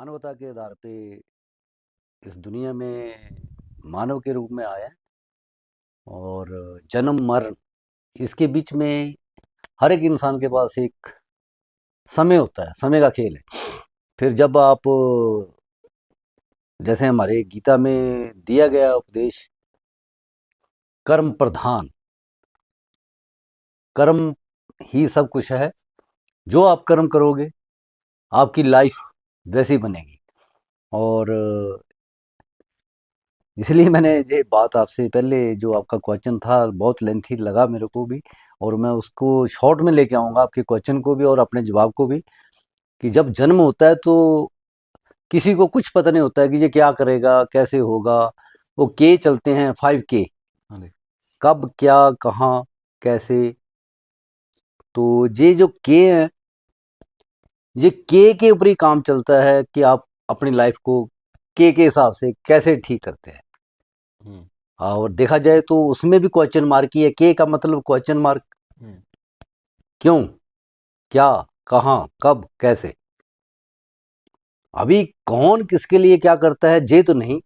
मानवता के आधार पे इस दुनिया में मानव के रूप में आया है। और जन्म मरण इसके बीच में हर एक इंसान के पास एक समय होता है, समय का खेल है। फिर जब आप जैसे हमारे गीता में दिया गया उपदेश, कर्म प्रधान, कर्म ही सब कुछ है। जो आप कर्म करोगे आपकी लाइफ वैसी बनेगी। और इसलिए मैंने ये बात आपसे पहले, जो आपका क्वेश्चन था बहुत लेंथी लगा मेरे को भी, और मैं उसको शॉर्ट में लेके आऊँगा, आपके क्वेश्चन को भी और अपने जवाब को भी। कि जब जन्म होता है तो किसी को कुछ पता नहीं होता है कि ये क्या करेगा, कैसे होगा। वो के चलते हैं 5 के, कब, क्या, कहाँ, कैसे। तो ये जो के है, ये के ऊपर ही काम चलता है कि आप अपनी लाइफ को के हिसाब से कैसे ठीक करते हैं। और देखा जाए तो उसमें भी क्वेश्चन मार्क ही है। के का मतलब क्वेश्चन मार्क। क्यों, क्या, कहाँ, कब, कैसे। अभी कौन किसके लिए क्या करता है ये तो नहीं,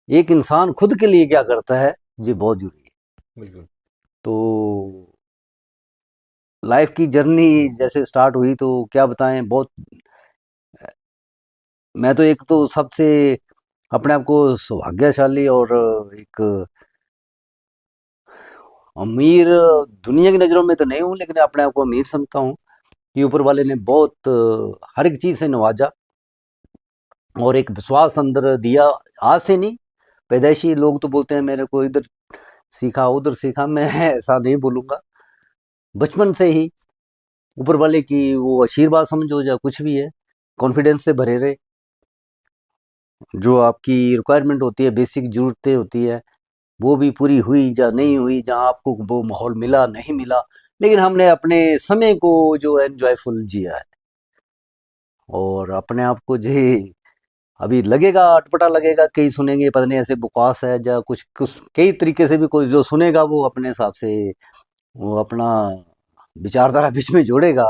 एक इंसान खुद के लिए क्या करता है ये बहुत जरूरी है। बिल्कुल। तो लाइफ की जर्नी जैसे स्टार्ट हुई तो क्या बताएं, बहुत। मैं तो एक तो सबसे अपने आप को सौभाग्यशाली और एक अमीर, दुनिया की नज़रों में तो नहीं हूँ, लेकिन अपने आप को अमीर समझता हूँ कि ऊपर वाले ने बहुत हर एक चीज़ से नवाजा और एक विश्वास अंदर दिया। आज से नहीं, पैदाइशी लोग तो बोलते हैं मेरे को इधर सीखा उधर सीखा, मैं ऐसा नहीं बोलूँगा। बचपन से ही ऊपर वाले की वो आशीर्वाद समझो या कुछ भी है, कॉन्फिडेंस से भरे रहे। जो आपकी रिक्वायरमेंट होती है, बेसिक ज़रूरतें होती है, वो भी पूरी हुई या नहीं हुई, जहाँ आपको वो माहौल मिला नहीं मिला, लेकिन हमने अपने समय को जो है एंजॉयफुल जिया है। और अपने आप को जी अभी लगेगा, अटपटा लगेगा, कई सुनेंगे पता नहीं ऐसे बकवास है या कुछ कुछ कई तरीके से भी कोई जो सुनेगा वो अपने हिसाब से वो अपना विचारधारा बीच में जोड़ेगा।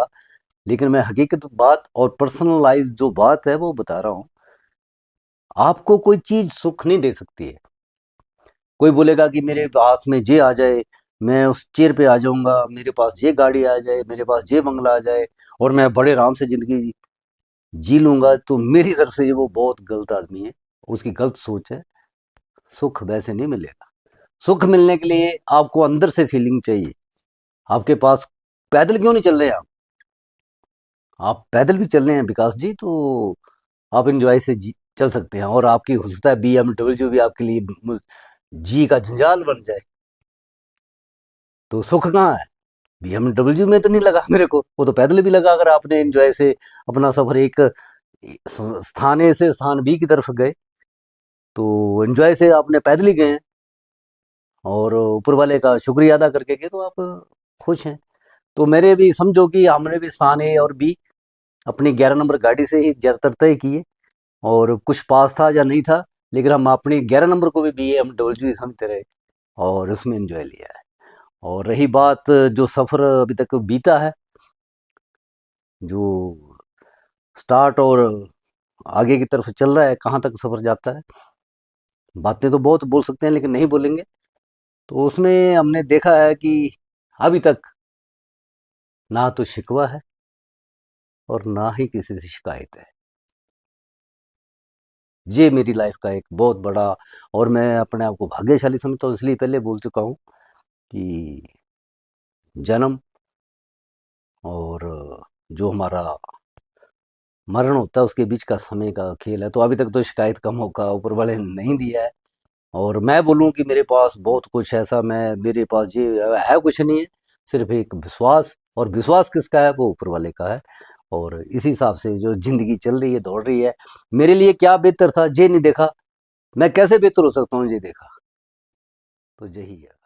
लेकिन मैं हकीकत बात और पर्सनलाइज जो बात है वो बता रहा हूँ। आपको कोई चीज़ सुख नहीं दे सकती है। कोई बोलेगा कि मेरे पास में ये आ जाए, मैं उस चेयर पे आ जाऊंगा, मेरे पास ये गाड़ी आ जाए, मेरे पास ये बंगला आ जाए और मैं बड़े आराम से ज़िंदगी जी लूंगा, तो मेरी तरफ से ये वो बहुत गलत आदमी है, उसकी गलत सोच है। सुख वैसे नहीं मिलेगा। सुख मिलने के लिए आपको अंदर से फीलिंग चाहिए। आपके पास पैदल क्यों नहीं चल रहे हैं आप पैदल भी चल रहे हैं विकास जी, तो आप इंजॉय से चल सकते हैं। और आपकी हो सकता है BMW भी आपके लिए जी का जंजाल बन जाए। तो सुख कहाँ है? BMW में तो नहीं लगा मेरे को, वो तो पैदल भी लगा। अगर आपने एंजॉय से अपना सफर एक स्थान ए से स्थान बी की तरफ गए, तो एंजॉय से आपने पैदल ही गए हैं और ऊपर वाले का शुक्रिया अदा करके गए, तो आप खुश हैं। तो मेरे भी समझो कि हमने भी स्थान ए और बी अपनी 11 नंबर गाड़ी से ही ज़्यादातर तय किए। और कुछ पास था या नहीं था, लेकिन हम अपनी 11 नंबर को भी BMW ही समझते रहे और उसमें एंजॉय लिया है। और रही बात जो सफ़र अभी तक बीता है, जो स्टार्ट और आगे की तरफ चल रहा है, कहाँ तक सफ़र जाता है, बातें तो बहुत बोल सकते हैं लेकिन नहीं बोलेंगे। तो उसमें हमने देखा है कि अभी तक ना तो शिकवा है और ना ही किसी से शिकायत है। ये मेरी लाइफ का एक बहुत बड़ा, और मैं अपने आप को भाग्यशाली समझता हूँ, इसलिए पहले बोल चुका हूँ कि जन्म और जो हमारा मरण होता है उसके बीच का समय का खेल है। तो अभी तक तो शिकायत का मौका ऊपर वाले ने नहीं दिया है। और मैं बोलूँ कि मेरे पास बहुत कुछ ऐसा, मैं मेरे पास ये है कुछ नहीं है, सिर्फ एक विश्वास। और विश्वास किसका है? वो ऊपर वाले का है। और इसी हिसाब से जो ज़िंदगी चल रही है, दौड़ रही है। मेरे लिए क्या बेहतर था ये नहीं देखा, मैं कैसे बेहतर हो सकता हूँ ये देखा। तो यही है।